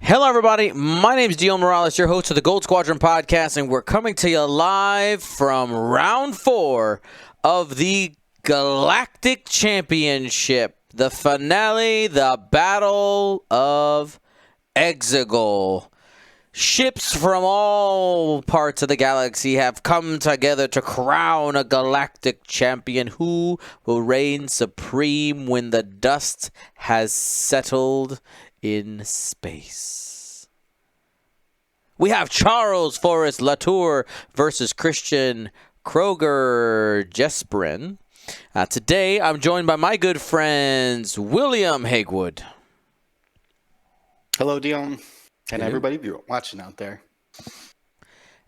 Hello, everybody. My name is Dion Morales, your host of the Gold Squadron podcast, and we're coming to you live from round 4 of the Galactic Championship, the finale, the Battle of Exegol. Ships from all parts of the galaxy have come together to crown a galactic champion who will reign supreme when the dust has settled in space. We have Charles Forest-Latour versus Christian Krogager Today, I'm joined by my good friends, William Hagewood. Hello, Dion. And everybody watching out there.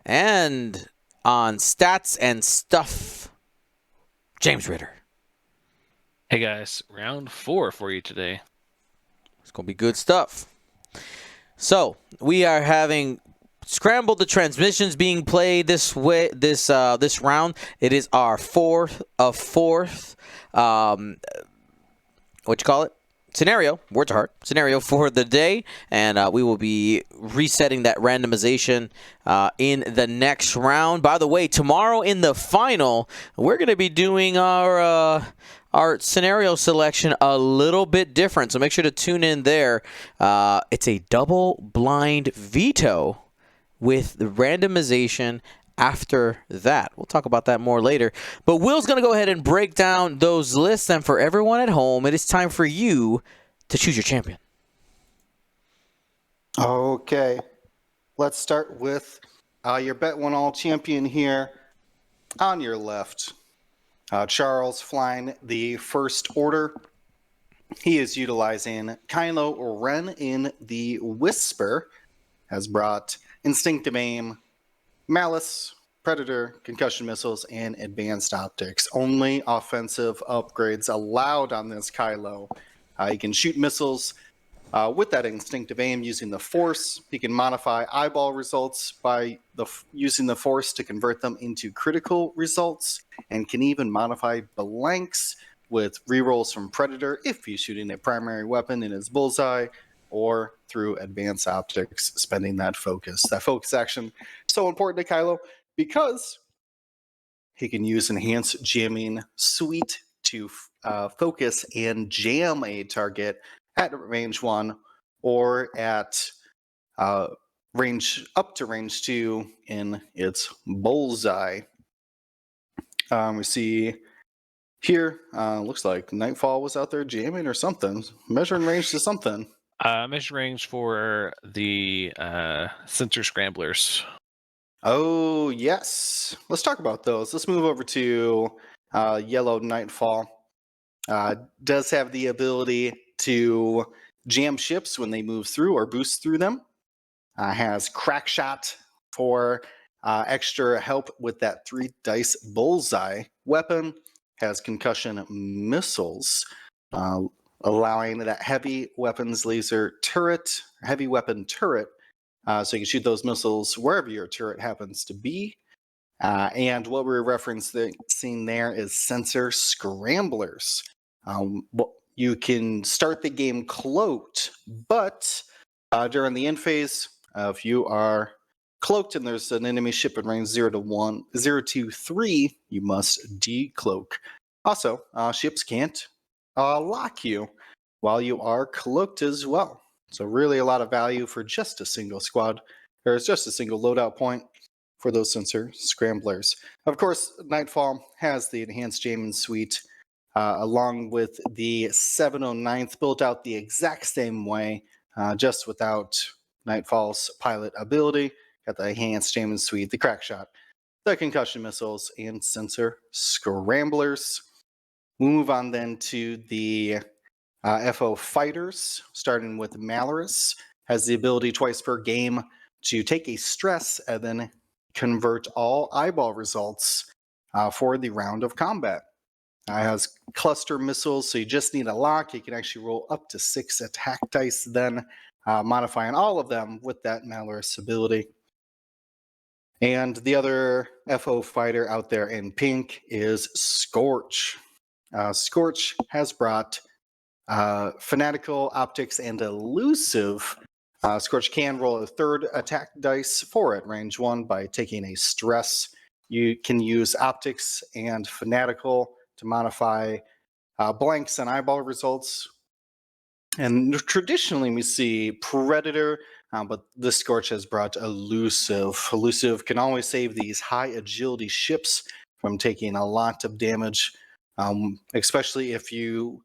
And on Stats and Stuff, James Ritter. Hey guys, round 4 for you today. It's going to be good stuff. So, we are having scrambled the transmissions being played this round. It is our fourth scenario, words are hard, scenario for the day, and we will be resetting that randomization in the next round. By the way, tomorrow in the final, we're going to be doing our scenario selection a little bit different, so make sure to tune in there. It's a double-blind veto with the randomization after that. We'll talk about that more later. But Will's going to go ahead and break down those lists. And for everyone at home, it is time for you to choose your champion. Okay. Let's start with your Bet One All champion here on your left. Charles flying the First Order. He is utilizing Kylo Ren in the Whisper. Has brought Instinctive Aim, Malice, Predator, Concussion Missiles, and Advanced Optics. Only offensive upgrades allowed on this Kylo. He can shoot missiles with that Instinctive Aim using the Force. He can modify eyeball results by using the Force to convert them into critical results, and can even modify blanks with rerolls from Predator if he's shooting a primary weapon in his bullseye, or through Advanced Optics, spending that focus. That focus action so important to Kylo because he can use Enhanced Jamming Suite to focus and jam a target at range 1 or at range up to range 2 in its bullseye. We see here, looks like Nightfall was out there jamming or something, measuring range to something. Mission range for the sensor scramblers. Oh, yes. Let's talk about those. Let's move over to Yellow Nightfall. Does have the ability to jam ships when they move through or boost through them. Has Crack Shot for extra help with that 3 dice bullseye weapon. Has Concussion Missiles, allowing that heavy weapons laser turret, heavy weapon turret, so you can shoot those missiles wherever your turret happens to be. And what we're referencing there is Sensor Scramblers. You can start the game cloaked, but during the end phase, if you are cloaked and there's an enemy ship in range 0 to 3, you must decloak. Also, ships can't lock you while you are cloaked as well. So really a lot of value for just a single squad, or just a single loadout point for those Sensor Scramblers. Of course, Nightfall has the Enhanced Jamming Suite, along with the 709th, built out the exact same way, just without Nightfall's pilot ability. Got the Enhanced Jamming Suite, the Crack Shot, the Concussion Missiles, and Sensor Scramblers. We'll move on then to the FO Fighters, starting with Malorus. Has the ability twice per game to take a stress and then convert all eyeball results for the round of combat. Has cluster missiles, so you just need a lock. You can actually roll up to 6 attack dice, then modifying all of them with that Malorus ability. And the other FO fighter out there in pink is Scorch. Scorch has brought Fanatical, Optics, and Elusive Scorch can roll a third attack dice for it, range 1, by taking a stress. You can use Optics and Fanatical to modify blanks and eyeball results. And traditionally we see Predator, but this Scorch has brought Elusive. Elusive can always save these high agility ships from taking a lot of damage, especially if you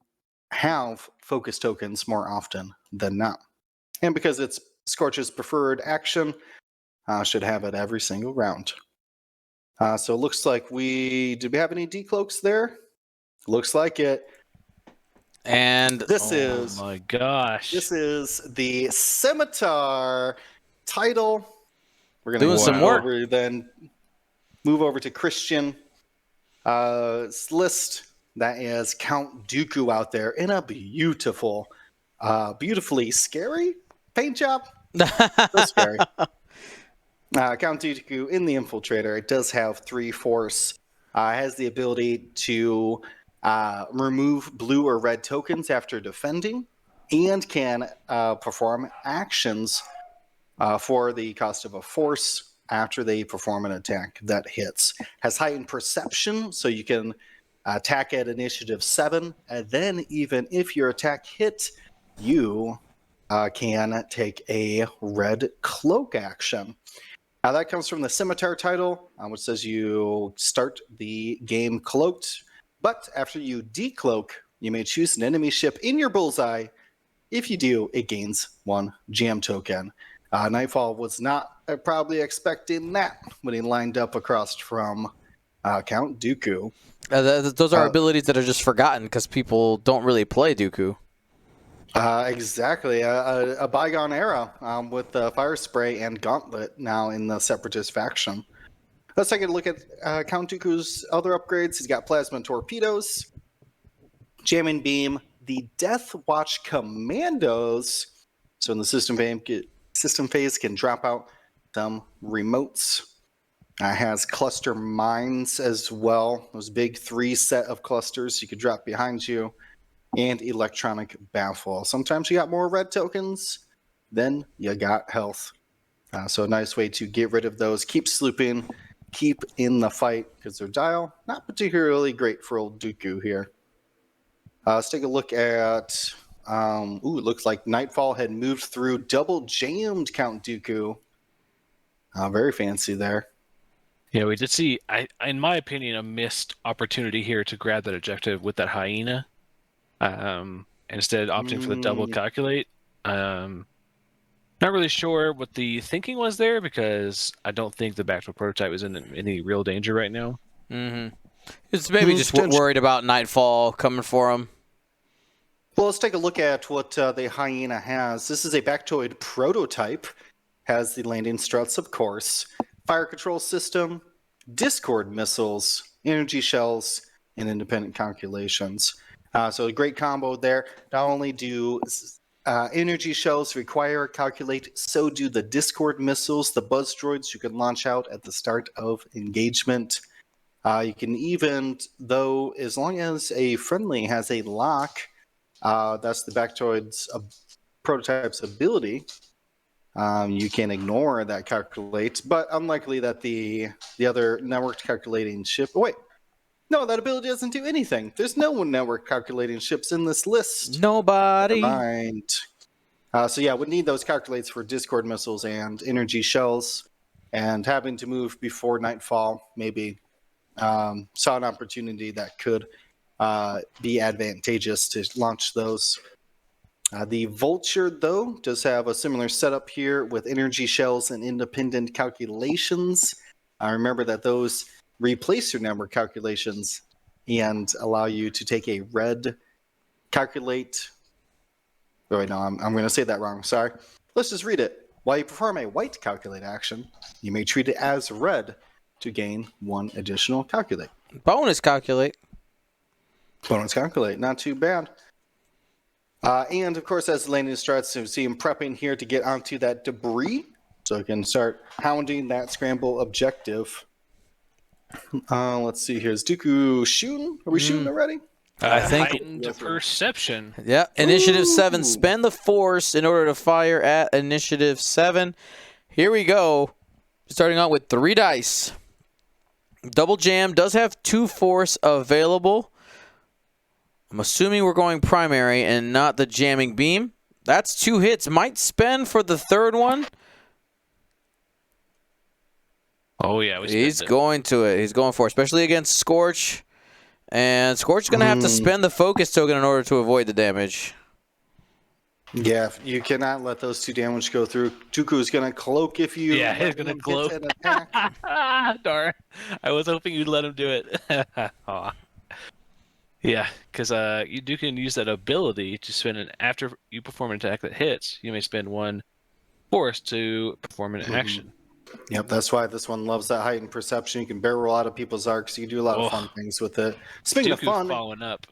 have focus tokens more often than not. And because it's Scorch's preferred action, should have it every single round. So it looks like did we have any decloaks there? Looks like it. And Oh my gosh. This is the Scimitar title. We're gonna Doing some work. Move over to Christian list. That is Count Dooku out there in a beautiful, beautifully scary paint job. So scary. Count Dooku in the Infiltrator. It does have 3 force. Has the ability to remove blue or red tokens after defending, and can perform actions for the cost of a force after they perform an attack that hits. Has heightened perception, so you can attack at initiative 7, and then even if your attack hit, you can take a red cloak action. That comes from the Scimitar title, which says you start the game cloaked, but after you decloak, you may choose an enemy ship in your bullseye. If you do, it gains 1 jam token. Nightfall was not probably expecting that when he lined up across from Count Dooku. Those are abilities that are just forgotten because people don't really play Dooku. Exactly. A bygone era with Fire Spray and Gauntlet now in the Separatist faction. Let's take a look at Count Dooku's other upgrades. He's got Plasma Torpedoes, Jamming Beam, the Death Watch Commandos. So in the system phase can drop out some remotes. Has Cluster Mines as well. Those big 3 set of clusters you could drop behind you. And Electronic Baffle. Sometimes you got more red tokens, then you got health. So a nice way to get rid of those. Keep slooping, keep in the fight, because their dial, not particularly great for old Dooku here. Let's take a look at, it looks like Nightfall had moved through double jammed Count Dooku. Very fancy there. Yeah, we did see, in my opinion, a missed opportunity here to grab that objective with that hyena. Instead opting for the double calculate. Not really sure what the thinking was there, because I don't think the Backdoor Prototype is in any real danger right now. Mm-hmm. It's maybe just worried about Nightfall coming for him. Well, let's take a look at what the hyena has. This is a Bactoid Prototype. Has the landing struts, of course, fire control system, Discord missiles, energy shells, and independent calculations. So a great combo there. Not only do energy shells require a calculate, so do the Discord missiles, the buzz droids you can launch out at the start of engagement. You can even, though, as long as a friendly has a lock, that's the Bactoid's Prototype's ability, you can ignore that calculate, but unlikely that the other networked calculating ship... Oh, wait. No, that ability doesn't do anything. There's no one network calculating ships in this list. Nobody. Never mind. So yeah, would need those calculates for Discord missiles and energy shells, and having to move before Nightfall maybe saw an opportunity that could be advantageous to launch those. The Vulture, though, does have a similar setup here with energy shells and independent calculations. Remember that those replace your network calculations and allow you to take a red calculate. Oh, wait, no, I'm going to say that wrong. Sorry. Let's just read it. While you perform a white calculate action, you may treat it as red to gain 1 additional calculate. Bonus calculate. Bonus calculate. Not too bad. And, of course, as the landing starts, you see him prepping here to get onto that debris, so he can start hounding that scramble objective. Let's see here. Is Dooku shooting? Are we shooting already? I think. Heightened perception. Yeah, Initiative Ooh. 7. Spend the Force in order to fire at Initiative 7. Here we go. Starting out with 3 dice. Double Jam does have 2 Force available. I'm assuming we're going primary and not the jamming beam. That's 2 hits. Might spend for the 3rd one. Oh, yeah. He's going to it. He's going for it, especially against Scorch. And Scorch is going to have to spend the focus token in order to avoid the damage. Yeah, you cannot let those 2 damage go through. Dooku's going to cloak if you. Yeah, he's going to cloak. An attack. Darn. I was hoping you'd let him do it. Aw. Yeah, because you can use that ability to spend after you perform an attack that hits, you may spend 1 force to perform an action. Yep, that's why this one loves that heightened perception. You can barrel roll out of people's arcs. You can do a lot of fun things with it. Speaking of fun, following up.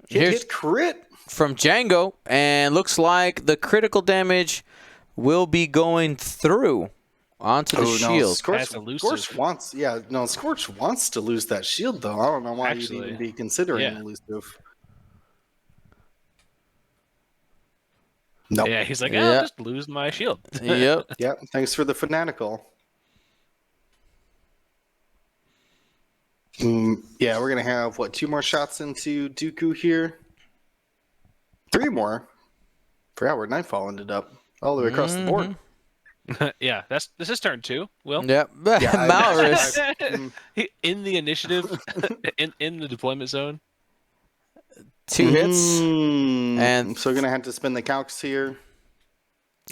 Hit crit from Django, and looks like the critical damage will be going through onto the shield. Scorch wants, Scorch wants to lose that shield though. I don't know why you'd even be considering elusive. Nope. Yeah, he's like, I'll just lose my shield. Yep. Yep. Thanks for the fanatical. Yeah, we're gonna have 2 more shots into Dooku here. 3 more. Forgot where Nightfall ended up. All the way across the board. Yeah, this is turn 2. Will. Yep. Malrus in the initiative, in the deployment zone. 2 hits, and so we're gonna have to spin the calcs here,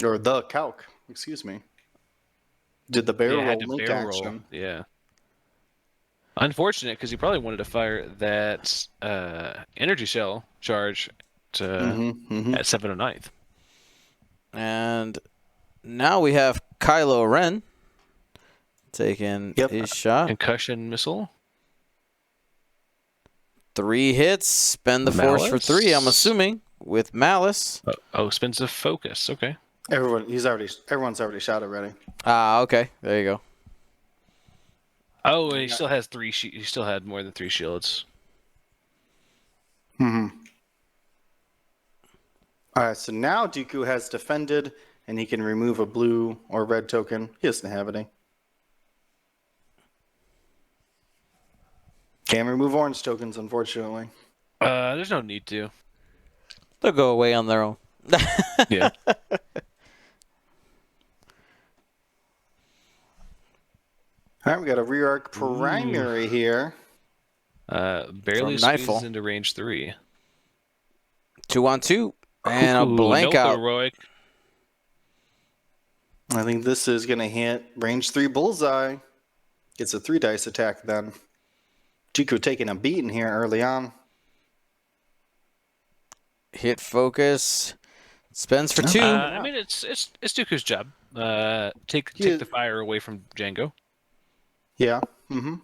or the calc. Excuse me. Did the barrel roll link action? Yeah. Unfortunate, because he probably wanted to fire that energy shell charge at 709th. And now we have Kylo Ren taking his shot. Concussion missile. 3 hits. Spend the Force for 3, I'm assuming, with Malice. Spends the focus. Okay. Everyone's already shot already. Okay. There you go. Oh, and he still has 3. He still had more than 3 shields. All right, so now Dooku has defended, and he can remove a blue or red token. He doesn't have any. Can't remove orange tokens, unfortunately. There's no need to. They'll go away on their own. Yeah. All right, we got a rear arc primary here. Barely squeezes into range 3. 2 on 2, and a blank out. Heroic. I think this is going to hit range 3 bullseye. Gets a 3 dice attack then. Dooku taking a beating here early on. Hit focus. Spends for 2. I mean, it's Dooku's job. Take the fire away from Django. Yeah. Able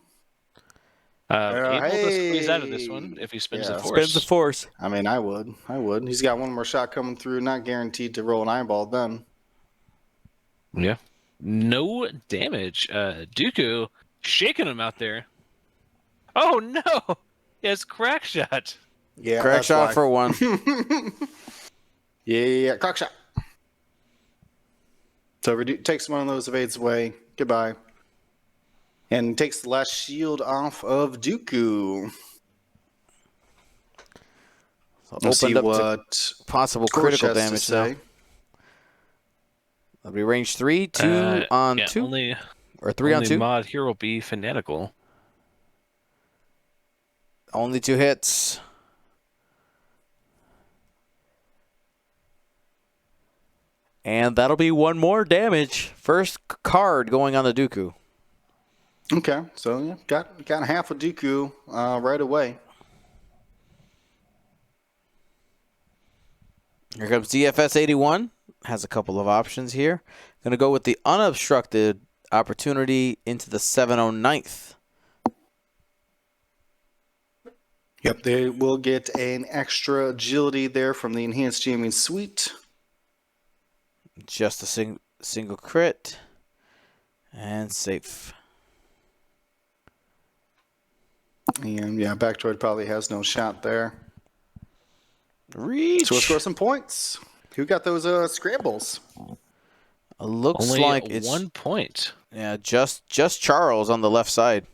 to squeeze out of this one if he spins the Force. Spins the Force. I mean, I would. He's got 1 more shot coming through. Not guaranteed to roll an eyeball then. Yeah. No damage. Dooku shaking him out there. Oh, no. He has crack shot. Yeah, crack shot for 1. Yeah. Crack shot. So takes one of those evades away. Goodbye. And takes the last shield off of Dooku. So let's see what possible critical damage now. That'll be range 3, 2 on 2. Or 3 on 2. Mod here will be fanatical. Only 2 hits. And that'll be 1 more damage. First card going on the Dooku. Okay, so yeah, got half of Dooku right away. Here comes DFS 81. Has a couple of options here. Going to go with the unobstructed opportunity into the 709th. Yep, they will get an extra agility there from the enhanced jamming suite. Just a single crit. And safe. And yeah, Backdroid probably has no shot there. Reach. So we'll score some points. Who got those scrambles? Looks Only like it's 1 point. Yeah, just Charles on the left side.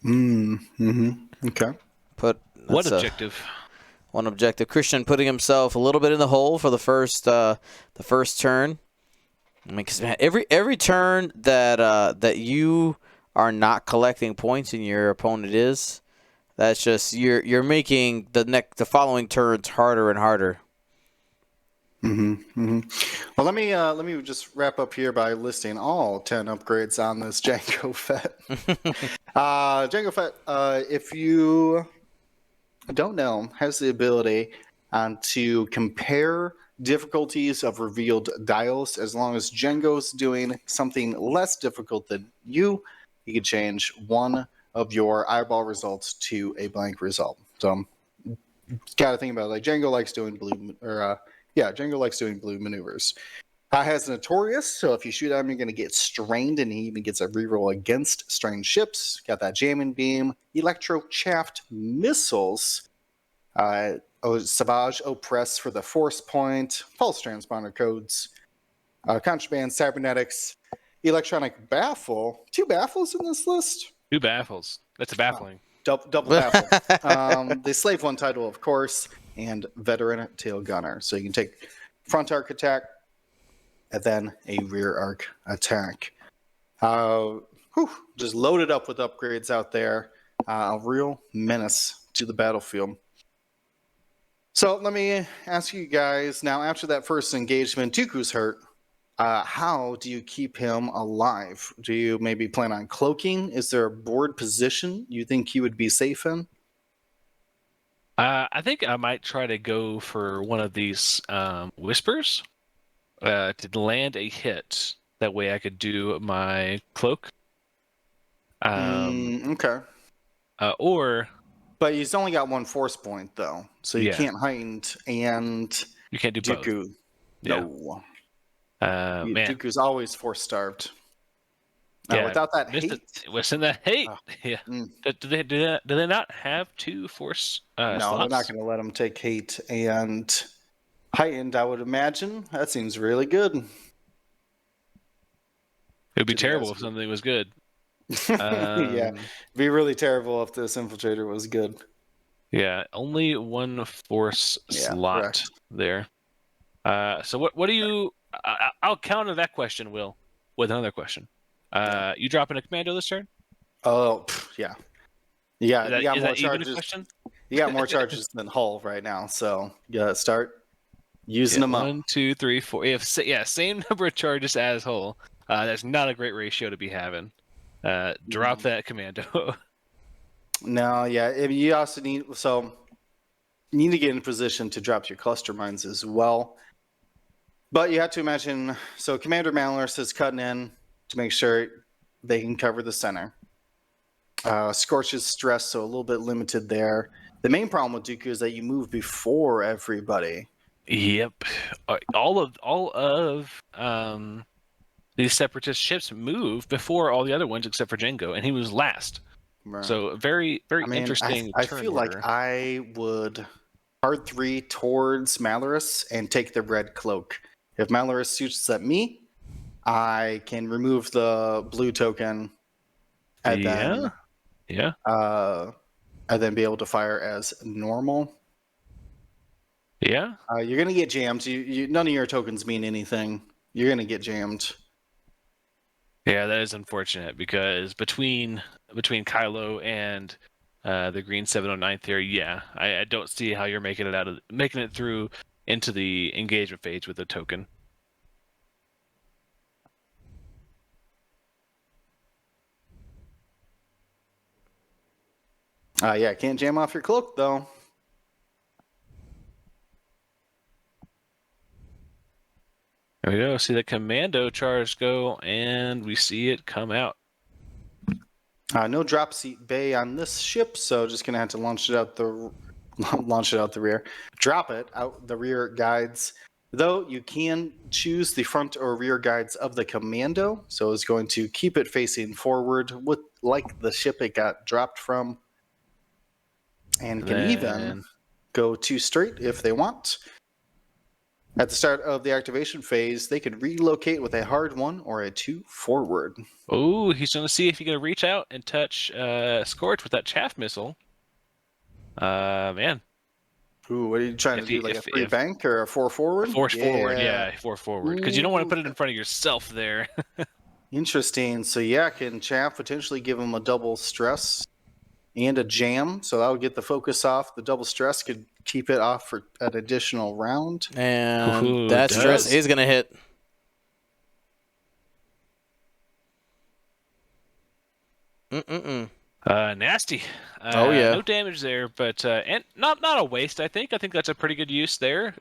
Okay. What objective? One objective. Christian putting himself a little bit in the hole for the first turn. I mean, 'cause man, every turn that you are not collecting points and your opponent is, that's just you're making the following turns harder and harder. Well, let me just wrap up here by listing all 10 upgrades on this Django Fett. Django Fett, if you don't know, has the ability to compare difficulties of revealed dials. As long as Django's doing something less difficult than you can change one of your eyeball results to a blank result. So, got to think about it. Like Django likes doing Django likes doing blue maneuvers. Has Notorious, so if you shoot at him, you're going to get strained, and he even gets a reroll against strained ships. Got that jamming beam, electro chaffed missiles, Savage Oppress for the force point, false transponder codes, contraband cybernetics, electronic baffle. 2 baffles in this list. 2 baffles. That's a baffling. Double baffle. The slave one title, of course, and veteran tail gunner. So you can take front arc attack and then a rear arc attack. Just loaded up with upgrades out there. A real menace to the battlefield. So let me ask you guys now, after that first engagement, Dooku's hurt. How do you keep him alive? Do you maybe plan on cloaking? Is there a board position you think he would be safe in? I think I might try to go for one of these whispers to land a hit. That way I could do my cloak. Okay. But he's only got 1 force point, though. So you can't heightened and you can't do Dooku. both. No. Man. Dooku's always force starved. Yeah, without that hate. What's in that hate? Oh. Yeah. Do they not have 2 force No, slots? they're not going to let him take hate and heightened, I would imagine. That seems really good. It would be terrible if something was good. Yeah, it'd be really terrible if this infiltrator was good. Yeah, only 1 force slot correct. there. So what do you... I'll counter that question, Will, with another question. You dropping a commando this turn? Oh, yeah. You got is more that even a charges. question? You got more charges than Hull right now, so you gotta start using them up. 1, 2, 3, 4. Same number of charges as Hull. That's not a great ratio to be having. Drop that commando. No, yeah. You also need you need to get in a position to drop your cluster mines as well. But you have to imagine, so Commander Malorus is cutting in to make sure they can cover the center. Scorch is stressed, so a little bit limited there. The main problem with Dooku is that you move before everybody. Yep. All of these separatist ships move before all the other ones except for Django, and he was last. Right. So very interesting. I feel like I would hard 3 towards Malorus and take the red cloak. If Malorus shoots at me, I can remove the blue token and then be able to fire as normal. Yeah. You're gonna get jammed. None of your tokens mean anything. You're gonna get jammed. Yeah, that is unfortunate because between Kylo and the green 709 theory, I don't see how you're making it through into the engagement phase with a token. Can't jam off your cloak though. There we go. See the commando charge go, and we see it come out. No drop seat bay on this ship, so just gonna have to launch it out the rear. Drop it out the rear guides. Though you can choose the front or rear guides of the commando, so it's going to keep it facing forward with like the ship it got dropped from, and can even go 2 straight if they want. At the start of the activation phase, they could relocate with a hard 1 or a 2 forward. Oh, he's going to see if he can reach out and touch Scorch with that chaff missile. Man. Ooh, what are you trying to do? Like a 3 bank or a 4 forward? Force forward, yeah, 4 forward. Because you don't want to put it in front of yourself there. Interesting. So yeah, can chaff potentially give him a double stress and a jam? So that would get the focus off. The double stress could keep it off for an additional round. And that stress is going to hit. Nasty. Oh yeah. No damage there, but and not a waste. I think that's a pretty good use there,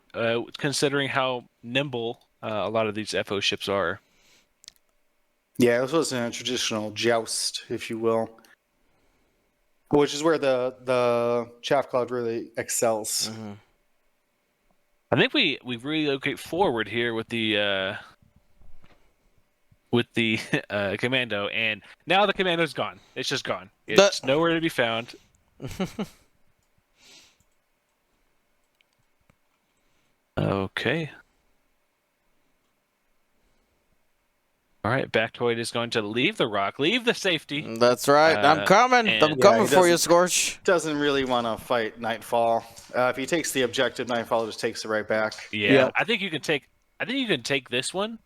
considering how nimble a lot of these FO ships are. Yeah, this wasn't a traditional joust, if you will, which is where the chaff cloud really excels. Mm-hmm. I think we relocate forward here with the commando, and now the commando's gone. It's just gone. It's nowhere to be found. Okay. All right, Bactoid is going to leave the rock, leave the safety. That's right. I'm coming. I'm coming for you, Scorch. Doesn't really want to fight Nightfall. If he takes the objective, Nightfall just takes it right back. Yeah. I think you can take this one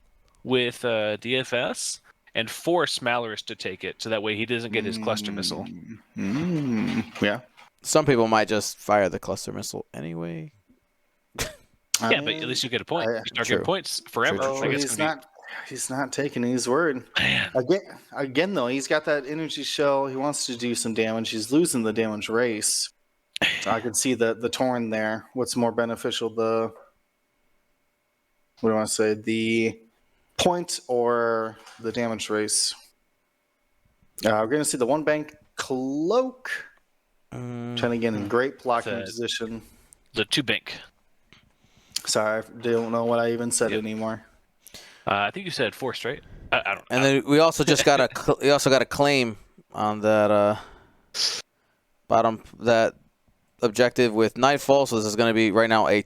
with DFS and force Malorus to take it, so that way he doesn't get his cluster missile. Yeah. Some people might just fire the cluster missile anyway. Yeah, but at least you get a point. You start getting points forever. True. He's not taking his word. Man. Again, though, he's got that energy shell. He wants to do some damage. He's losing the damage race. I can see the Torn there. What's more beneficial, the point or the damage race? We're going to see the 1 bank cloak. Trying to get in great blocking position. The 2 bank. Sorry, I don't know what I even said anymore. I think you said 4 straight. I don't know. And then we also just got a claim on that bottom objective with Nightfall. So this is going to be right now a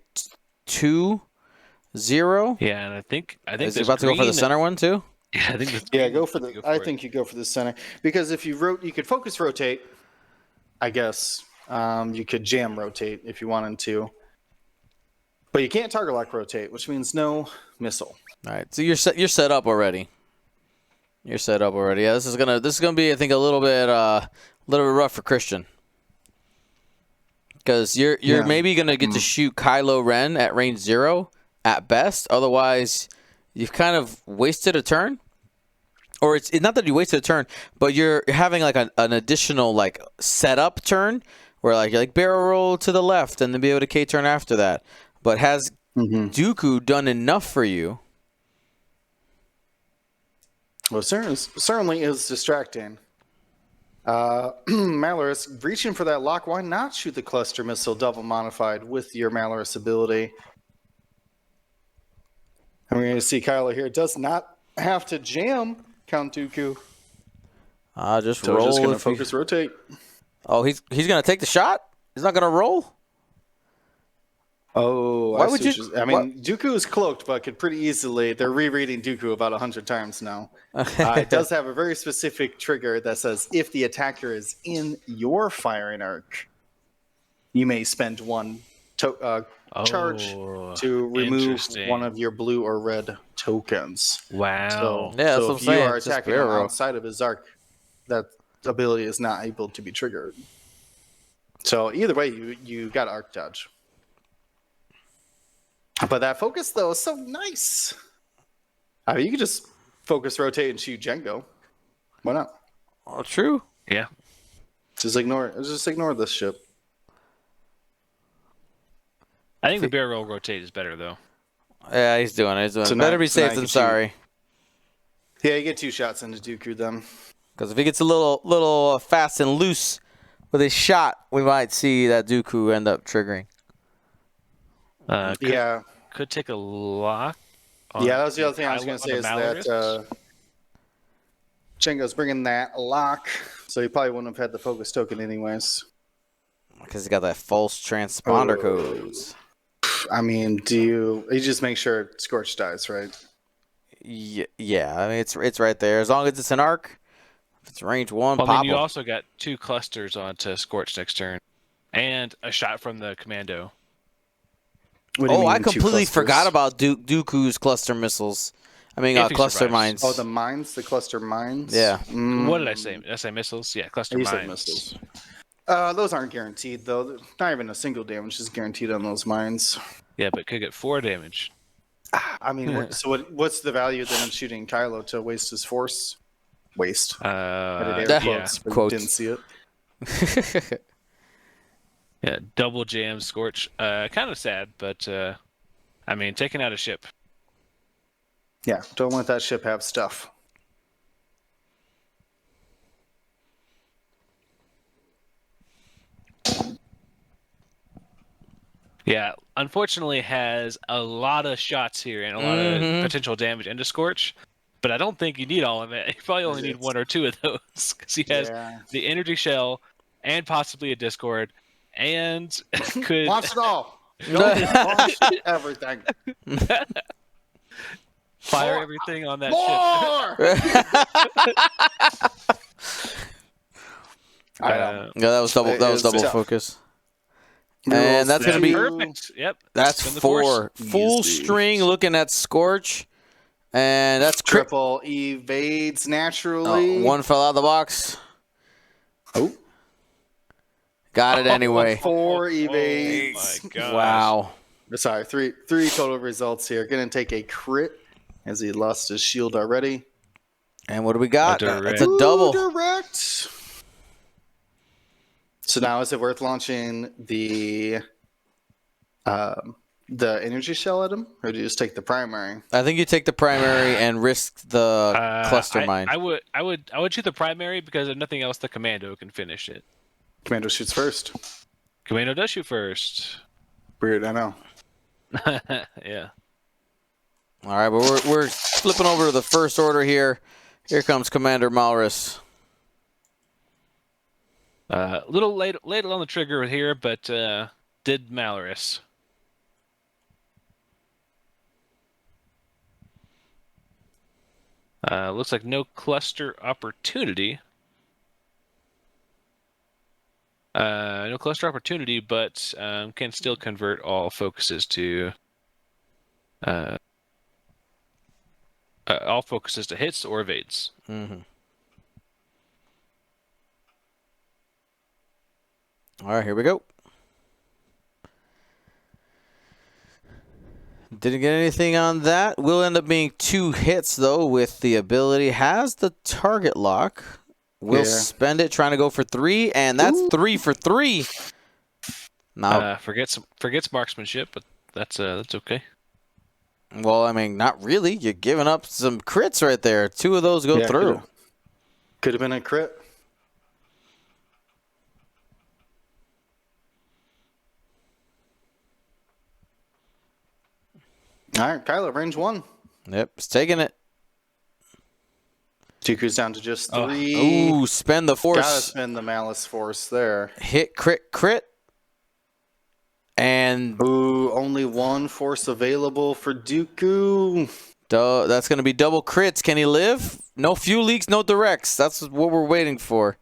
2-0. Yeah, and I think is he about to go for the center one too? Yeah, I think that's go for the. I think you go for the center because if you could focus rotate. I guess you could jam rotate if you wanted to, but you can't target lock rotate, which means no missile. All right, so you're set up already. You're set up already. Yeah, this is gonna be, I think, a little bit rough for Christian, because you're maybe gonna get to shoot Kylo Ren at range 0 at best. Otherwise, you've kind of wasted a turn. Or it's not that you wasted a turn, but you're having like an additional like setup turn where like barrel roll to the left and then be able to K turn after that. But has Dooku done enough for you? Well, certainly is distracting. Malorus reaching for that lock. Why not shoot the cluster missile double modified with your Malorus ability? And we're going to see Kylo here. Does not have to jam Count Dooku. Just roll. Just going to focus rotate. Oh, he's going to take the shot? He's not going to roll? Oh, why would you? Dooku is cloaked, but could pretty easily. They're rereading Dooku about 100 times now. It does have a very specific trigger that says if the attacker is in your firing arc, you may spend 1 charge to remove one of your blue or red tokens. Wow. So if you are attacking him outside of his arc, that ability is not able to be triggered. So either way, you got arc dodge. But that focus, though, is so nice. I mean, you can just focus, rotate, and shoot Django. Why not? Oh, true. Yeah. Just ignore this ship. I think the barrel rotate is better, though. Yeah, he's doing it. Better be safe than sorry. Yeah, you get 2 shots into Dooku then. Because if he gets a little fast and loose with his shot, we might see that Dooku end up triggering. Could take a lock. That was the other thing I was going to say is that Django's bringing that lock, so he probably wouldn't have had the focus token anyways. Because he got that false transponder codes. I mean, you just make sure Scorch dies, right? Yeah. I mean, it's right there. As long as it's an arc, if it's range 1, Well, pop you him. also got 2 clusters onto Scorch next turn, and a shot from the commando. What do you mean, I 2 completely clusters? forgot about Dooku's cluster missiles. I mean, If he cluster survives. mines. Oh, the mines, the cluster mines. Yeah. What did I say? Did I say missiles? Yeah, cluster You mines. said missiles. Those aren't guaranteed, though. Not even a single damage is guaranteed on those mines. Yeah, but could get 4 damage. I mean, what's the value then of shooting Kylo to waste his force? Waste. I did air quotes, but you didn't see it. Yeah, double jam Scorch. Kind of sad, but I mean, taking out a ship. Yeah, don't let that ship have stuff. Yeah, unfortunately has a lot of shots here and a lot of potential damage into Scorch, but I don't think you need all of it. You probably only need 1 or 2 of those, because he has the energy shell and possibly a Discord, and could launch it all. Don't launch everything. Fire everything on that ship. Yeah, that was double. That was double tough. focus. And that's going to be perfect. Yep. That's 4 full string looking at Scorch, and that's triple evades naturally. 1 fell out of the box. Oh, got it anyway. 4 evades. Oh my gosh. Wow. Sorry, three total results here. Going to take a crit as he lost his shield already. And what do we got? It's a double. Direct. So now is it worth launching the energy shell at him, or do you just take the primary? I think you take the primary and risk the cluster mine. I would shoot the primary, because if nothing else, the commando can finish it. Commando shoots first. Commando does shoot first. Weird, I know. Yeah. All right, but we're flipping over to the first order here. Here comes Commander Malrus. A little late on the trigger here, but did Malrus. Looks like no cluster opportunity. No cluster opportunity, but can still convert all focuses to hits or evades. Mm-hmm. All right, here we go. Didn't get anything on that. Will end up being 2 hits, though, with the ability. Has the target lock. Will spend it trying to go for 3, and that's 3 for 3. Now, forgets marksmanship, but that's okay. Well, I mean, not really. You're giving up some crits right there. 2 of those go through. Could have been a crit. All right, Kylo, range 1. Yep, it's taking it. Dooku's down to just 3. Ooh, spend the force. Gotta spend the malice force there. Hit, crit. And ooh, only 1 force available for Dooku. That's going to be double crits. Can he live? No fuel leaks, no directs. That's what we're waiting for.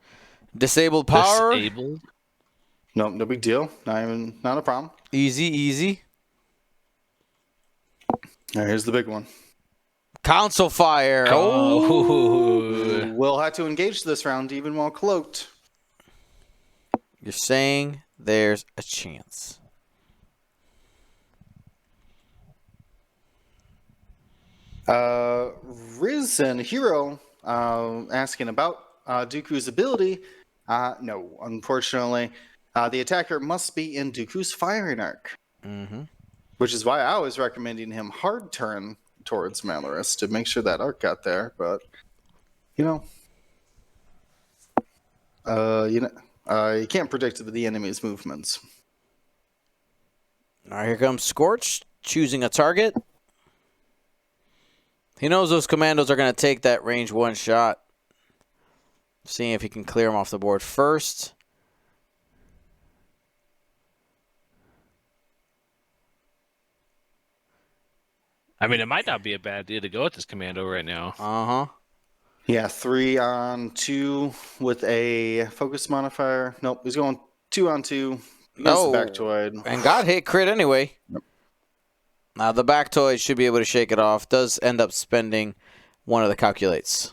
Disabled power. Disabled? No big deal. Not a problem. Easy. All right, here's the big one. Council fire. Oh. Will have to engage this round even while cloaked. You're saying there's a chance. Risen Hero asking about Dooku's ability. No, unfortunately. The attacker must be in Dooku's firing arc. Mm-hmm. Which is why I was recommending him hard turn towards Malorus to make sure that arc got there. But, you can't predict the enemy's movements. All right, here comes Scorch, choosing a target. He knows those commandos are going to take that range 1 shot. Seeing if he can clear them off the board first. I mean, it might not be a bad idea to go with this commando right now. Uh-huh. Yeah, 3 on 2 with a focus modifier. Nope, he's going 2 on 2 against the Bactoid. And got hit crit anyway. Yep. Now the Bactoid should be able to shake it off. Does end up spending one of the calculates.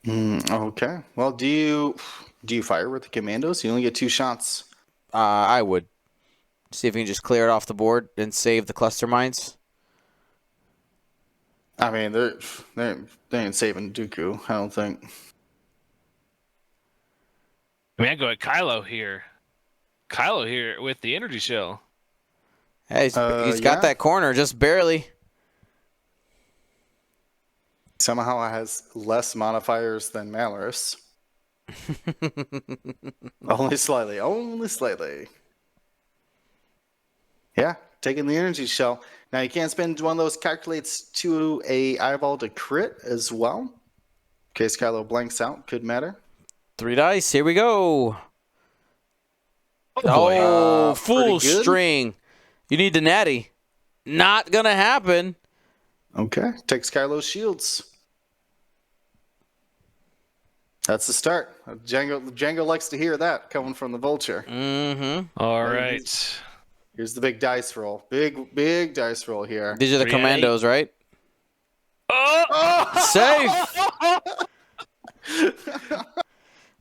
Okay. Well, do you fire with the commandos? You only get 2 shots. I would. See if we can just clear it off the board and save the cluster mines. I mean, they ain't saving Dooku, I don't think. I mean, I go at Kylo here. Kylo here with the energy shell. Hey, he's yeah. got that corner just barely. Somehow it has less modifiers than Malorus. Only slightly. Only slightly. Yeah, taking the energy shell. Now you can't spend one of those calculates to a eyeball to crit as well. In case Kylo blanks out, could matter. 3 dice. Here we go. Oh, boy. Oh, full pretty good. string. You need the natty. Not gonna happen. Okay, takes Kylo's shields. That's the start. Django likes to hear that coming from the Vulture. Mm-hmm. All right. Here's the big dice roll. Big dice roll here. These are the Ready? commandos, right? Oh! Safe.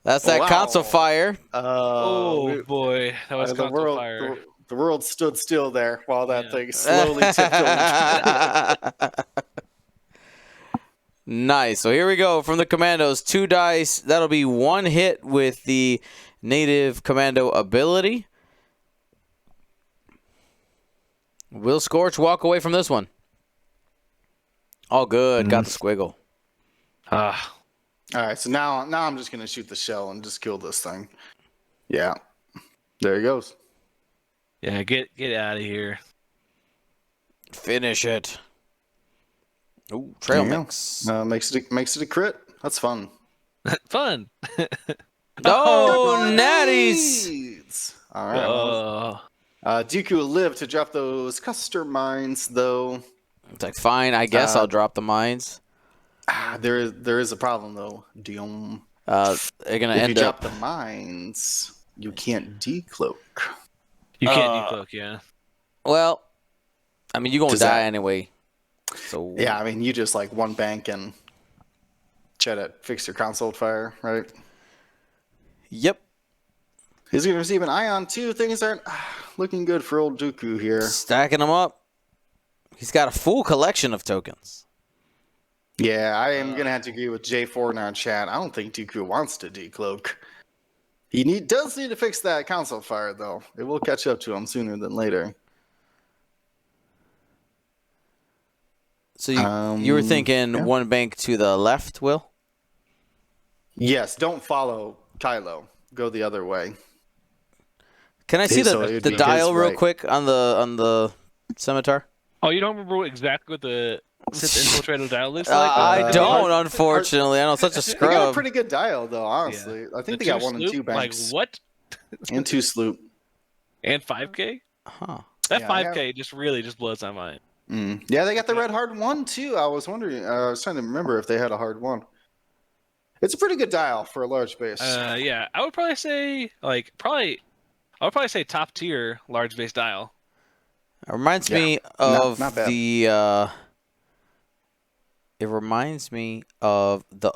That's that Wow. console fire. Oh, boy. That was the console world, fire. the world stood still there while that thing slowly tiptoed. Nice. So here we go from the commandos. 2 dice. That'll be 1 hit with the native commando ability. Will Scorch walk away from this one? All good. Got the squiggle. Ah. All right, so now I'm just gonna shoot the shell and just kill this thing. Yeah, there he goes. Yeah, get out of here. Finish it. Ooh, trail There you go. mix. Makes it a crit. That's fun. Fun. Oh, natties. Natties! All right. Well, Dooku will live to drop those cluster mines, though. It's like, fine, I guess I'll drop the mines. There is a problem, though. Dion. They're going to If you end drop up... the mines, you can't decloak. You can't decloak, yeah. Well, I mean, you're going to Does die that- anyway. So Yeah, I mean, you just like one bank and try to fix your console fire, right? Yep. He's going to receive an ion, too. Things aren't looking good for old Dooku here. Stacking them up. He's got a full collection of tokens. Yeah, I am going to have to agree with J4 in our chat. I don't think Dooku wants to decloak. He does need to fix that console fire, though. It will catch up to him sooner than later. So you were thinking yeah. 1 bank to the left, Will? Yes, don't follow Kylo. Go the other way. Can I see So it would the be dial his real right. quick on the scimitar? Oh, you don't remember exactly what the Sith Infiltrator dial looks like? I don't, unfortunately. I know, such a They got a scrub. pretty good dial, though, honestly. I think The they got 2 1 and sloop? 2 banks. Like, what? And 2 sloop. And 5K? Huh. That Yeah, I 5K just really just blows my mind. Yeah, they got the red hard 1, too. I was wondering. I was trying to remember if they had a hard 1. It's a pretty good dial for a large base. Yeah, I would probably say I would probably say top tier large base dial. It reminds me Not of bad. it reminds me of the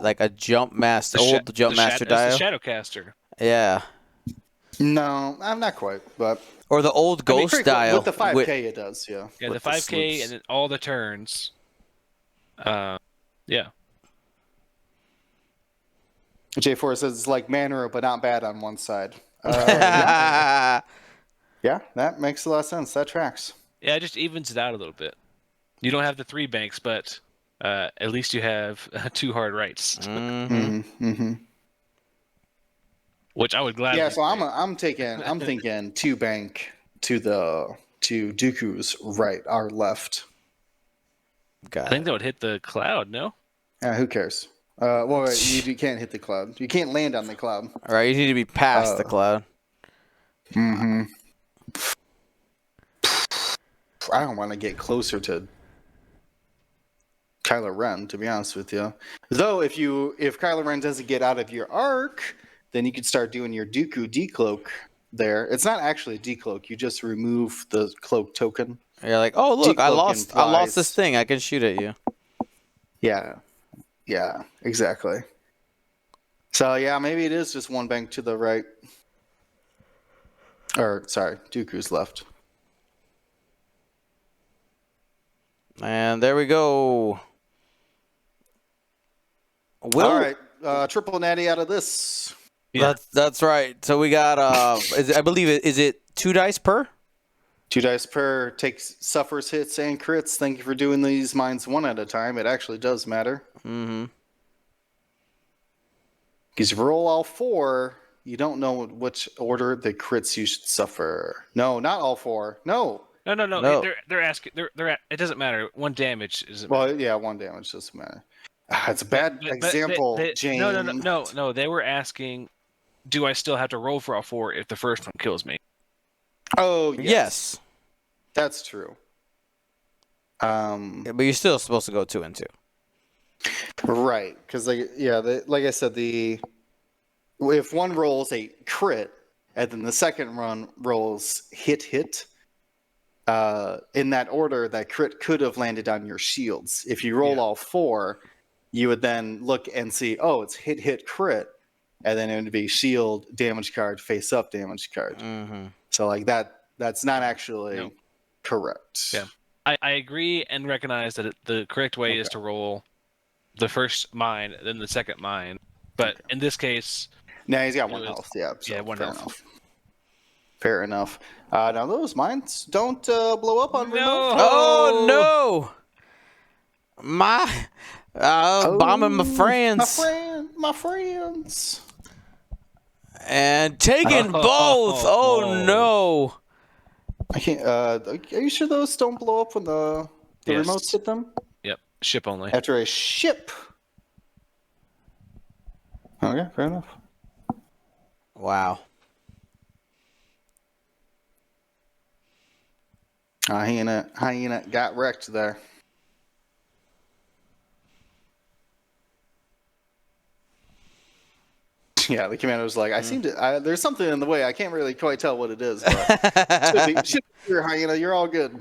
like a jump master, old jump master It's the dial. Shadowcaster. Yeah. No, I'm not quite, but Or the old I mean, ghost pretty cool. dial. With the 5K, it does, yeah. Yeah, With the 5K sloops. and then all the turns. Yeah. J4 says it's like Manor, but not bad on one side. Yeah, that makes a lot of sense. That tracks. Yeah, it just evens it out a little bit. You don't have the 3 banks, but at least you have 2 hard rights, which I would gladly. Yeah, so take. I'm thinking 2 bank to Dooku's right, our left. I think that would hit the cloud. No. Who cares? Wait, you can't hit the cloud. You can't land on the cloud. All right, you need to be past the cloud. I don't want to get closer to Kylo Ren, to be honest with you. Though, if Kylo Ren doesn't get out of your arc, then you could start doing your Dooku decloak there. It's not actually a decloak. You just remove the cloak token. You're like, oh look, I Decloak lost this implies- thing. I can shoot at you. Yeah, exactly. So yeah, maybe it is just one bank to the right. Or sorry, Dooku's left. And there we go. All right, triple natty out of this. Yeah. That's right. So we got I believe is it 2 dice per? 2 dice per, suffers hits and crits. Thank you for doing these mines one at a time. It actually does matter. Mm-hmm. Because if you roll all 4, you don't know which order the crits you should suffer. No, not all 4. No. No. They're asking. It doesn't matter. 1 damage is. Well, yeah, 1 damage doesn't matter. It's a bad example, James. No. They were asking, do I still have to roll for all 4 if the first one kills me? Oh, Yes. That's true. But you're still supposed to go 2 and 2. Right, because like I said, if one rolls a crit and then the second run rolls hit, in that order, that crit could have landed on your shields. If you roll all 4, you would then look and see, oh, it's hit, crit, and then it would be shield, damage card, face up, damage card. Mm-hmm. So like that's not actually correct. Yeah. I agree and recognize that the correct way is to roll the first mine, then the second mine. But in this case... Now he's got 1 health. Yeah, so 1 health. Fair enough. Now those mines don't blow up on remote. Oh, no! Bombing my friends. My friends. And taking both. Oh, no. I can't. Are you sure those don't blow up when the Yes. remotes hit them? Yep. Ship only. After a ship. Okay, fair enough. Wow. Hyena got wrecked there. Yeah, the commander was like, there's something in the way. I can't really quite tell what it is. But should be your hyena. You're all good.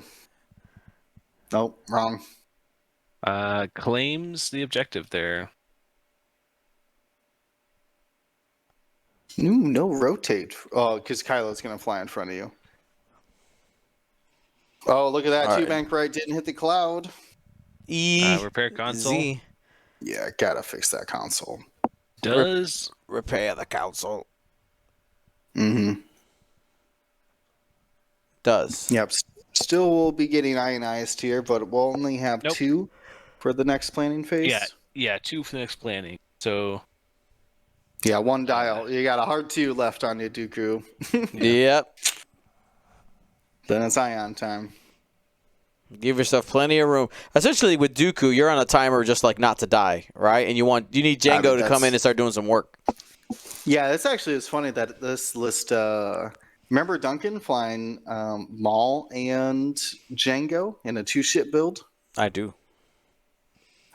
Nope, wrong. Claims the objective there. Ooh, no rotate. Oh, because Kylo's going to fly in front of you. Oh, look at that. All 2 right. bank right didn't hit the cloud. Repair console. Z. Yeah, gotta fix that console. Does Repair the console. Mm-hmm. Does. Yep. Still will be getting ionized here, but we'll only have 2 for the next planning phase. Yeah, 2 for the next planning. So Yeah, 1 dial. You got a hard 2 left on your Dooku. Yep. Then it's ion time. Give yourself plenty of room. Essentially, with Dooku, you're on a timer just like not to die, right? And you need Django to come in and start doing some work. Yeah, it's funny that this list. Remember Duncan flying Maul and Django in a 2-ship build? I do.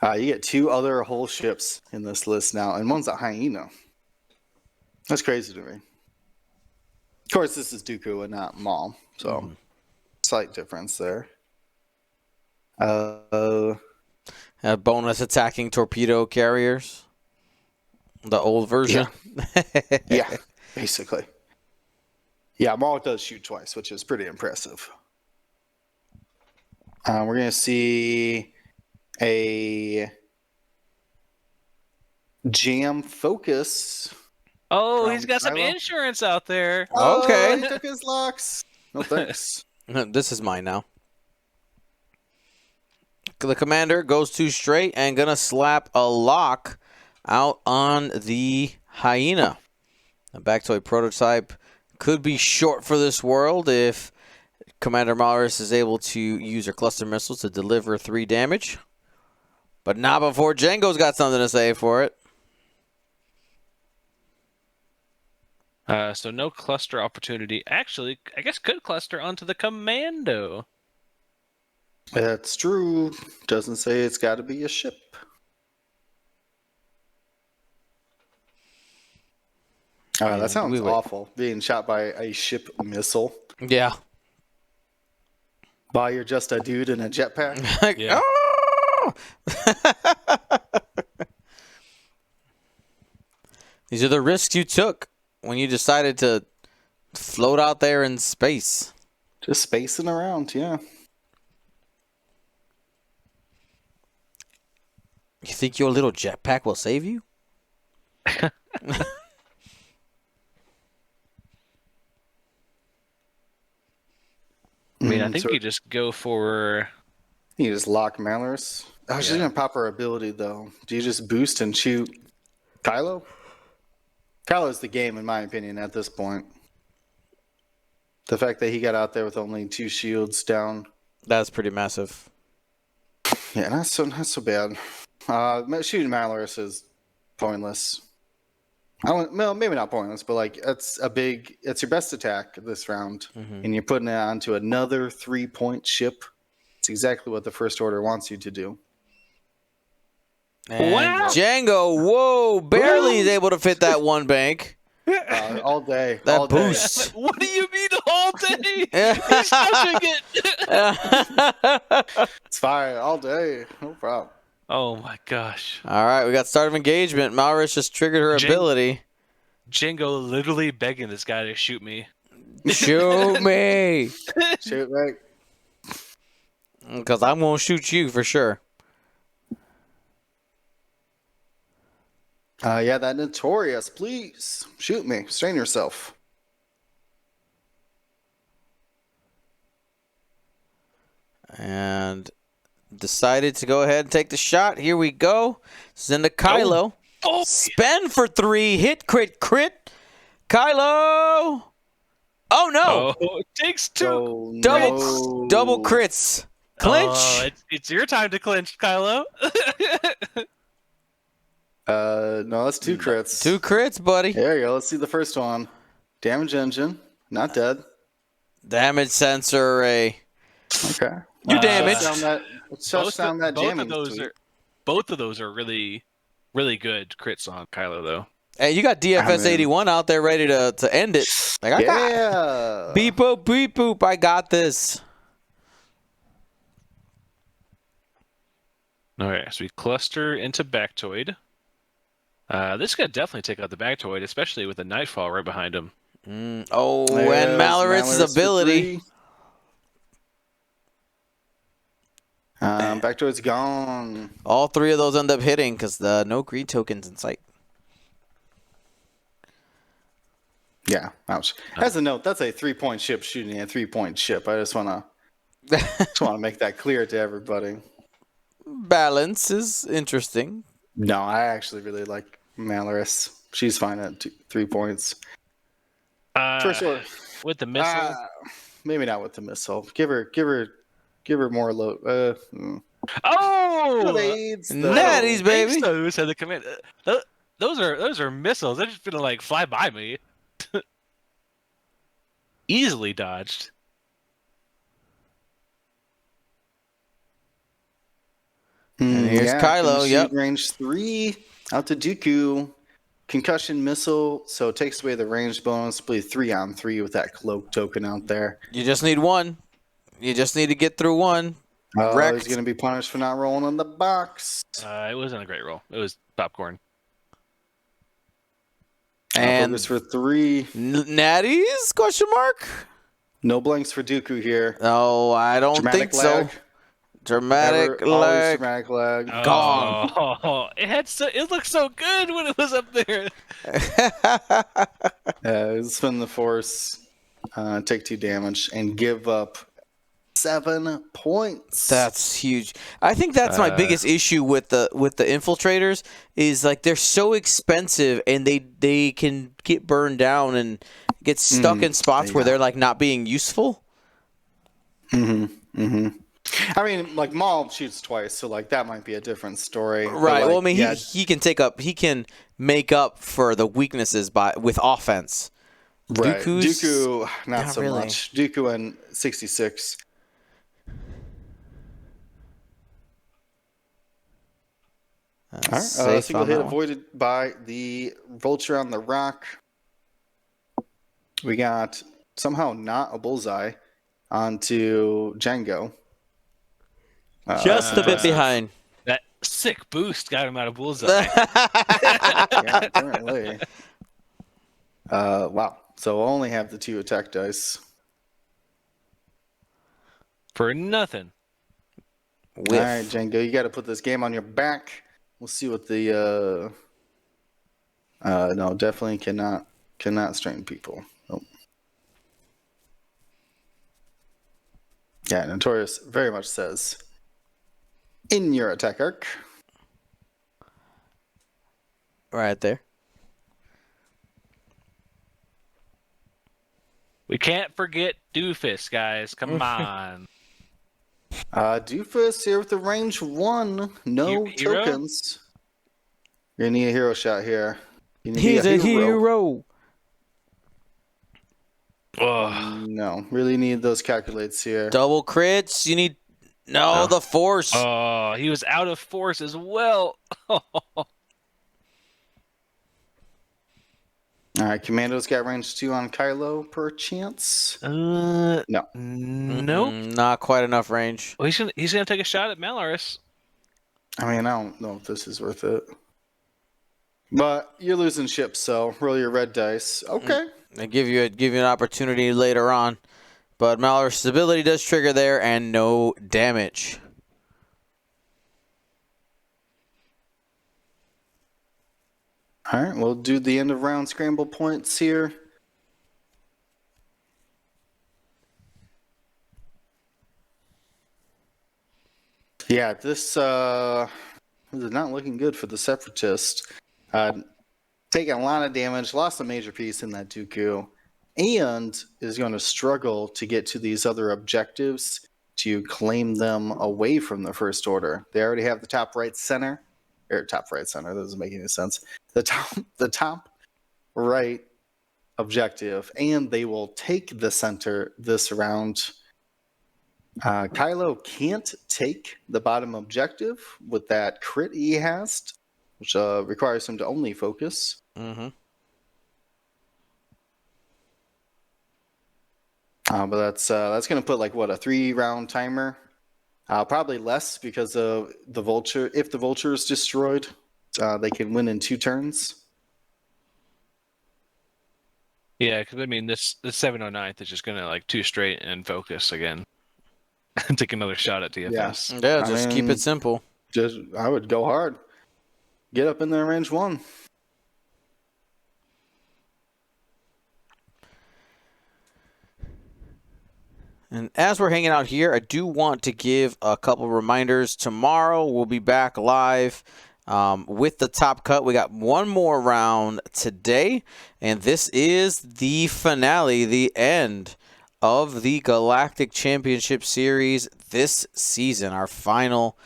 You get 2 other whole ships in this list now, and one's a hyena. That's crazy to me. Of course, this is Dooku and not Maul, so slight difference there. Bonus attacking torpedo carriers. The old version. Yeah, basically. Yeah, Maul does shoot twice, which is pretty impressive. We're going to see a Jam Focus. Oh, he's got some Kylo? insurance out there. Okay. He took his locks. No thanks. This is mine now. The commander goes 2 straight and gonna slap a lock out on the hyena. A Bactoid prototype could be short for this world if Commander Maris is able to use her cluster missiles to deliver 3 damage. But not before Django's got something to say for it. So no cluster opportunity. Actually, I guess could cluster onto the commando. That's true. Doesn't say it's got to be a ship. Yeah, That sounds wait. awful. Being shot by a ship missile Yeah. while you're just a dude in a jetpack. Yeah. These are the risks you took when you decided to float out there in space. Just spacing around, yeah. You think your little jetpack will save you? I mean, I think you just go for. You just lock Malorus. Oh, she's gonna pop her ability though. Do you just boost and shoot Kylo? Kylo's the game, in my opinion, at this point. The fact that he got out there with only 2 shields down. That's pretty massive. Yeah, not so bad. Shooting Malorus is pointless. Well, maybe not pointless, but like it's your best attack this round, and you're putting it onto another 3-point ship. It's exactly what the First Order wants you to do. And Wow. Django, whoa, barely is able to fit that one bank. All day. That all day. boost. What do you mean all day? He's touching it. It's fine. All day. No problem. Oh my gosh. All right, we got start of engagement. Malrus just triggered her ability. Django literally begging this guy to shoot me. Shoot me. Shoot, right? Because I'm going to shoot you for sure. Yeah, that Notorious. Please shoot me. Strain yourself. And decided to go ahead and take the shot. Here we go. Send to Kylo. Oh. Spend for 3. Hit, crit. Kylo. Oh, no. Oh, it takes 2. Oh, Double crits. Clinch. Oh, it's your time to clinch, Kylo. No, that's 2 crits. 2 crits, buddy. There you go. Let's see the first one. Damage engine. Not dead. Damage sensor array. Okay. You damaged. Both of those are really, really good crits on Kylo, though. Hey, you got DFS 81 out there ready to end it. Like, I got beep boop. I got this. All right, so we cluster into Bactoid. This could definitely take out the Bactoid, especially with the Nightfall right behind him. Oh, and Malorus's ability. Bactoid's gone. All 3 of those end up hitting because no greed tokens in sight. Yeah, ouch. As a note, that's a 3-point ship shooting a 3-point ship. I just want to make that clear to everybody. Balance is interesting. No, I actually really like Malorus. She's fine at 3 points. For sure. With the missile? Maybe not with the missile. Give her more load. Oh! Natties, baby. Those had the command. Those are missiles. They're just gonna like fly by me. Easily dodged. And here's Kylo. Yep. Range 3 out to Dooku. Concussion missile, so it takes away the range bonus. Play 3-on-3 with that cloak token out there. You just need one. You just need to get through one. He's going to be punished for not rolling on the box. It wasn't a great roll. It was popcorn. And focus for 3. Natties? Question mark. No blanks for Dooku here. No, I don't think so. Dramatic lag. Dramatic lag. Gone. Oh, it looked so good when it was up there. Spin the force, take 2 damage, and give up 7 points. That's huge. I think that's my biggest issue with the infiltrators is like they're so expensive and they can get burned down and get stuck in spots where they're like not being useful. I mean, like Maul shoots twice, so like that might be a different story. Right. Like, well, I mean, he can make up for the weaknesses with offense. Right. Dooku, not not so really. much. Dooku and 66. All right. Safe Single on hit that one. avoided by the vulture on the rock. We got somehow not a bullseye onto Django. Just a bit impressive. behind. That sick boost got him out of bullseye. Yeah, apparently. Wow. So we'll only have the 2 attack dice. For nothing. Whiff. All right, Django, you got to put this game on your back. We'll see what the. No, definitely cannot strain people. Nope. Yeah, Notorious very much says in your attack arc. Right there. We can't forget Doofus, guys. Come on. Doofus here with the range 1. No Hero? tokens. You're gonna need a hero shot here. You need He's a hero. Oh, No, really need those calculates here. Double crits. You need the force. oh, he was out of force as well. All right, Commando's got range 2 on Kylo per chance. No. No. Nope. Not quite enough range. Well, he's gonna take a shot at Malaris. I mean, I don't know if this is worth it. But you're losing ships, so roll your red dice. Okay. They give you an opportunity later on, but Malaris' ability does trigger there, and no damage. All right, we'll do the end of round scramble points here. Yeah, this is not looking good for the Separatist. Taking a lot of damage, lost a major piece in that Dooku, and is going to struggle to get to these other objectives to claim them away from the First Order. They already have the top right center. That doesn't make any sense. The top right objective, and they will take the center this round. Kylo can't take the bottom objective with that crit he has, which requires him to only focus. Mm-hmm. But that's going to put like what, a 3-round timer. Probably less because of the vulture. If the vulture is destroyed, they can win in 2 turns. Yeah, because I mean, this 709th is just gonna like 2 straight and focus again, and take another shot at DFS. Yeah, just keep it simple. I would go hard. Get up in there, range 1. And as we're hanging out here, I do want to give a couple reminders. Tomorrow we'll be back live with the top cut. We got one more round today, and this is the finale, the end of the Galactic Championship Series this season. Our final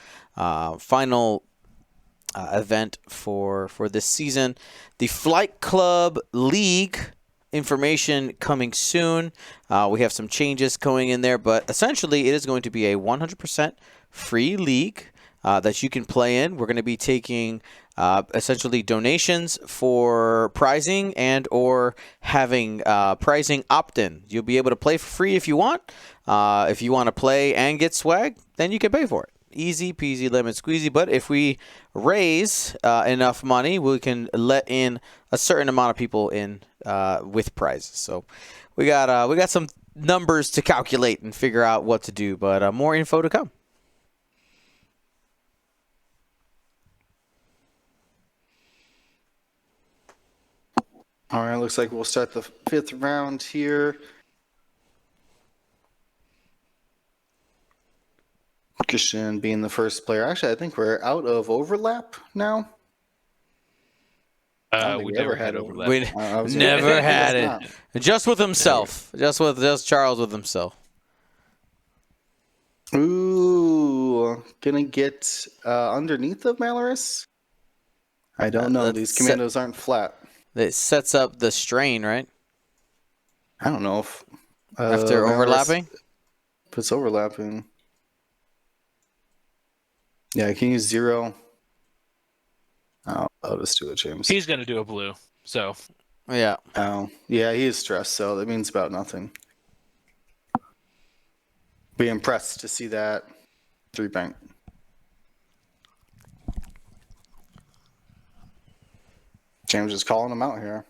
event for this season. The Flight Club League information coming soon. We have some changes going in there, but essentially it is going to be a 100% free league that you can play in. We're going to be taking essentially donations for prizing and or having prizing opt-in. You'll be able to play for free if you want. If you want to play and get swag, then you can pay for it. Easy peasy lemon squeezy. But if we raise enough money, we can let in a certain amount of people in with prizes. So we got some numbers to calculate and figure out what to do. But more info to come. All right, looks like we'll start the 5th round here. Christian being the first player. Actually, I think we're out of overlap now. We never had overlap. We never had it. Just with himself. Just Charles with himself. Ooh, gonna get underneath of Malaris? I don't know. These commandos aren't flat. It sets up the strain, right? I don't know if after overlapping. If it's overlapping, yeah, I can use 0. I'll just do it, James. He's gonna do a blue. So Yeah. Oh, yeah, he is stressed, so that means about nothing. Be impressed to see that 3-bank. James is calling him out here.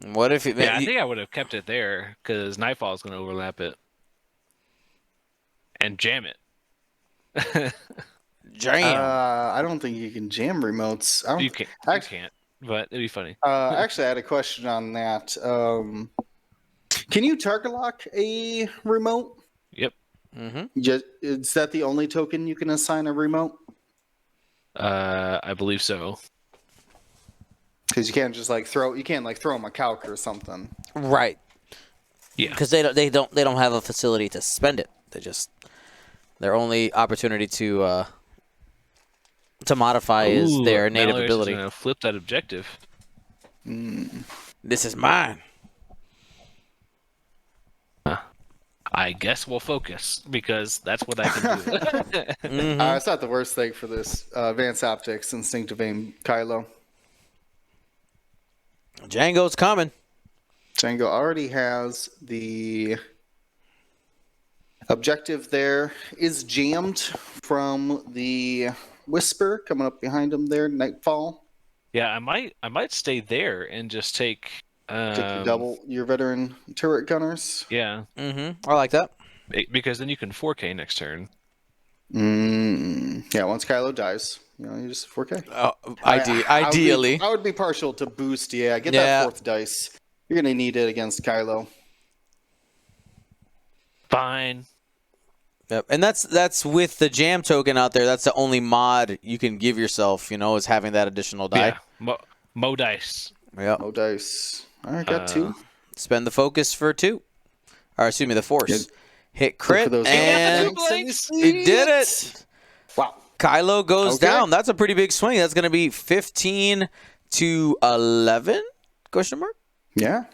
What if yeah, I think I would have kept it there because Nightfall is gonna overlap it and jam it. jam? I don't think you can jam remotes. I don't, You can't. You can't. But it'd be funny. Actually, I had a question on that. Can you target lock a remote? Yep. Is that the only token you can assign a remote? I believe so. Because you can't just throw them a calc or something. Right. Yeah. Because they don't have a facility to spend it. Their only opportunity to modify is their native Mallory's ability. Gonna flip that objective. This is mine. I guess we'll focus because that's what I can do. It's not the worst thing for this advanced optics instinctive aim Kylo. Django's coming. Django already has the objective there. Is jammed from the Whisper coming up behind him there. Nightfall. Yeah, I might stay there and just take Double your veteran turret gunners. Yeah. I like that. Because then you can 4K next turn. Yeah, once Kylo dies, you just 4K. Ideally. I would be partial to boost. Yeah, get that fourth dice. You're gonna need it against Kylo. Fine. Yep, and that's with the jam token out there. That's the only mod you can give yourself. Is having that additional die. Yeah, Mo dice. Yep. Mo dice. All right, got 2. Spend the focus for 2. Or excuse me, the force. Hit crit and he did it. Wow. Kylo goes down. That's a pretty big swing. That's going to be 15 to 11? Question mark? Yeah.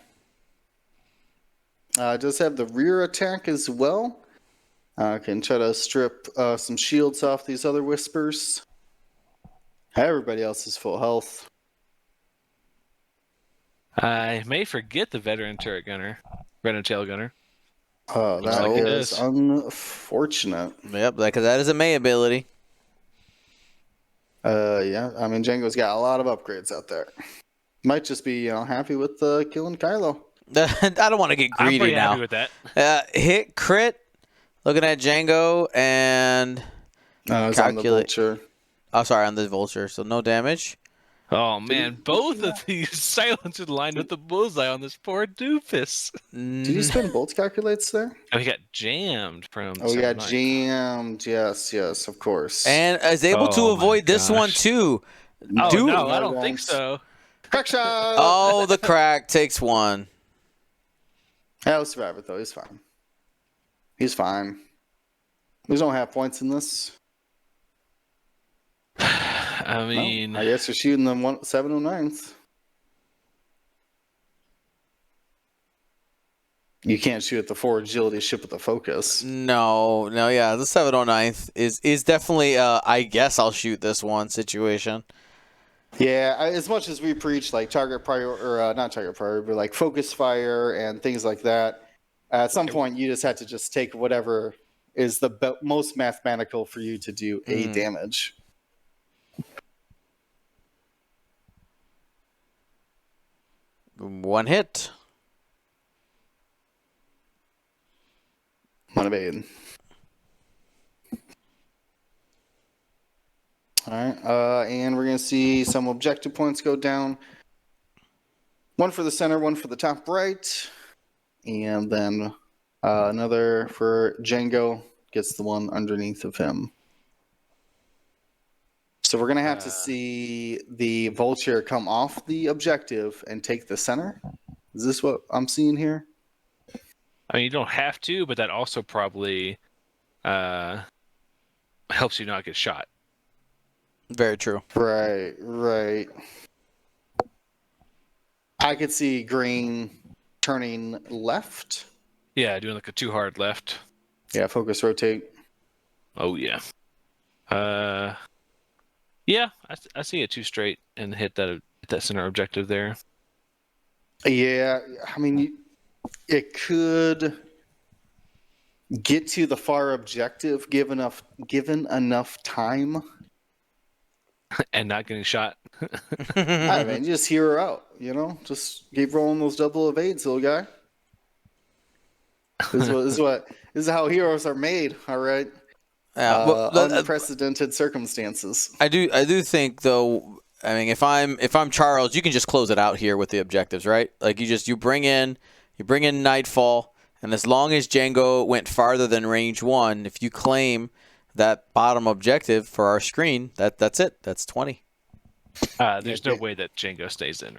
Does have the rear attack as well. Can try to strip some shields off these other Whispers. Everybody else is full health. I may forget the veteran turret gunner, veteran tail gunner. Oh, that is unfortunate. Yep, because that is a May ability. Yeah, I mean Django's got a lot of upgrades out there. Might just be happy with killing Kylo. I don't want to get greedy I'm pretty now. happy with that. Hit crit. Looking at Django and it's on the Vulture. Oh, sorry, on the Vulture. So no damage. Oh man, both of these silencers lined with the bullseye on this poor doofus. Did you spend bolt calculates there? Oh, he got jammed from. Oh, he got jammed. Yes, of course. And is able to avoid this one too. Oh, no, I don't think so. Crack shot. Oh, the crack takes 1. He'll survive it though. He's fine. He's fine. There's no half points in this. I mean, I guess you're shooting them 709th. You can't shoot at the 4 agility ship with the focus. No, yeah, the 709th is definitely I guess I'll shoot this one situation. Yeah, as much as we preach target prior or not target prior, but focus fire and things like that, at some point you just have to just take whatever is the most mathematical for you to do a damage. One hit. Not a bad. All right, and we're going to see some objective points go down. 1 for the center, 1 for the top right. And then another for Django gets the one underneath of him. So we're going to have to see the Vulture come off the objective and take the center. Is this what I'm seeing here? I mean, you don't have to, but that also probably helps you not get shot. Very true. Right. I could see green turning left. Yeah, doing a too hard left. Yeah, focus rotate. Oh yeah. Yeah, I see it 2 straight and hit that center objective there. Yeah, I mean, it could get to the far objective given enough time. And not getting shot. I mean, just hear her out, Just keep rolling those double evades, little guy. This is how heroes are made, all right? Unprecedented circumstances. I do think though. I mean, if I'm Charles, you can just close it out here with the objectives, right? Like you bring in Nightfall, and as long as Django went farther than range 1, if you claim that bottom objective for our screen, that's it. That's 20. There's no way that Django stays in.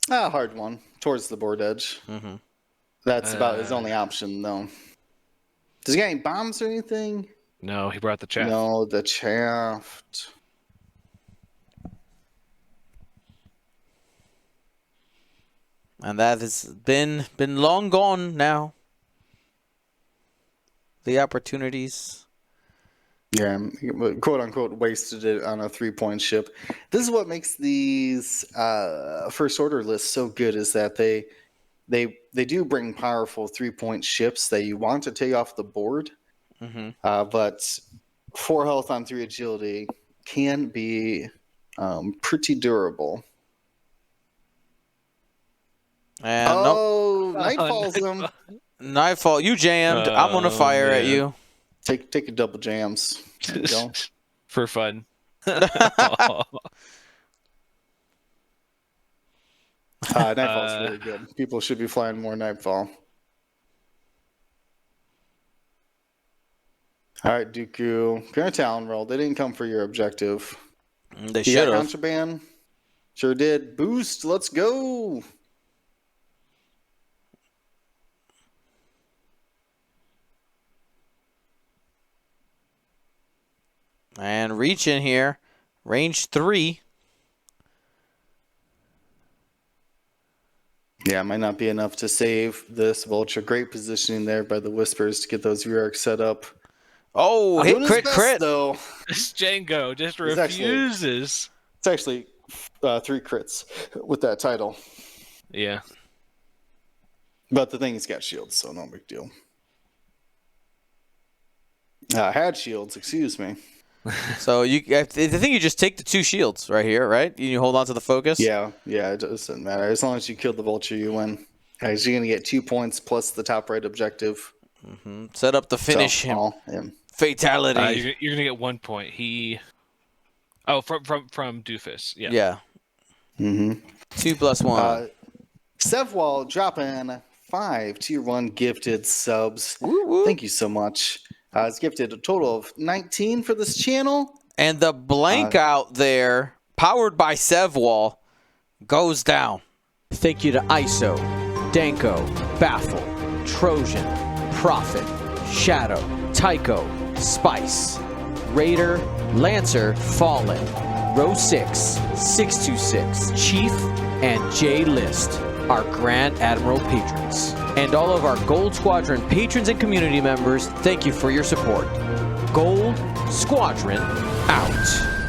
Hard one towards the board edge. Mm-hmm. That's about his only option, though. Does he got any bombs or anything? No, he brought the chaff. No, the chaft. And that has been long gone now. The opportunities. Yeah, quote unquote wasted it on a 3-point ship. This is what makes these first order lists so good, is that they do bring powerful 3-point ships that you want to take off the board. Mm-hmm. But 4 health on 3 agility can be pretty durable. And Nightfall's them. Nightfall, you jammed. I'm gonna fire at you. Take a double jams. There you go. For fun. Nightfall's really good. People should be flying more Nightfall. All right, Dooku. You're a talent roll. They didn't come for your objective. They should have. Contraband. Sure did. Boost. Let's go. And reach in here. Range 3. Yeah, might not be enough to save this vulture. Great positioning there by the Whispers to get those rearcs set up. Oh, hit crit, though. This Django just refuses. It's actually 3 crits with that title. Yeah. But the thing, he's got shields, so no big deal. Had shields, excuse me. So I think you just take the 2 shields right here, right? You hold on to the focus. Yeah, it doesn't matter. As long as you kill the vulture, you win. Guys, you're gonna get 2 points plus the top right objective. Mm-hmm. Set up the finish him. Fatality. You're gonna get 1 point. From Doofus. Yeah. Yeah. Mm-hmm. 2 plus 1. Sevwall dropping 5 tier 1 gifted subs. Woo, woo. Thank you so much. It's gifted a total of 19 for this channel. And the blank out there, powered by Sevwall, goes down. Thank you to ISO, Danko, Baffle, Trojan, Prophet, Shadow, Tycho, Spice, Raider, Lancer, Fallen, Row 6, 626, Chief, and J-List, our Grand Admiral patrons. And all of our Gold Squadron patrons and community members, thank you for your support. Gold Squadron out.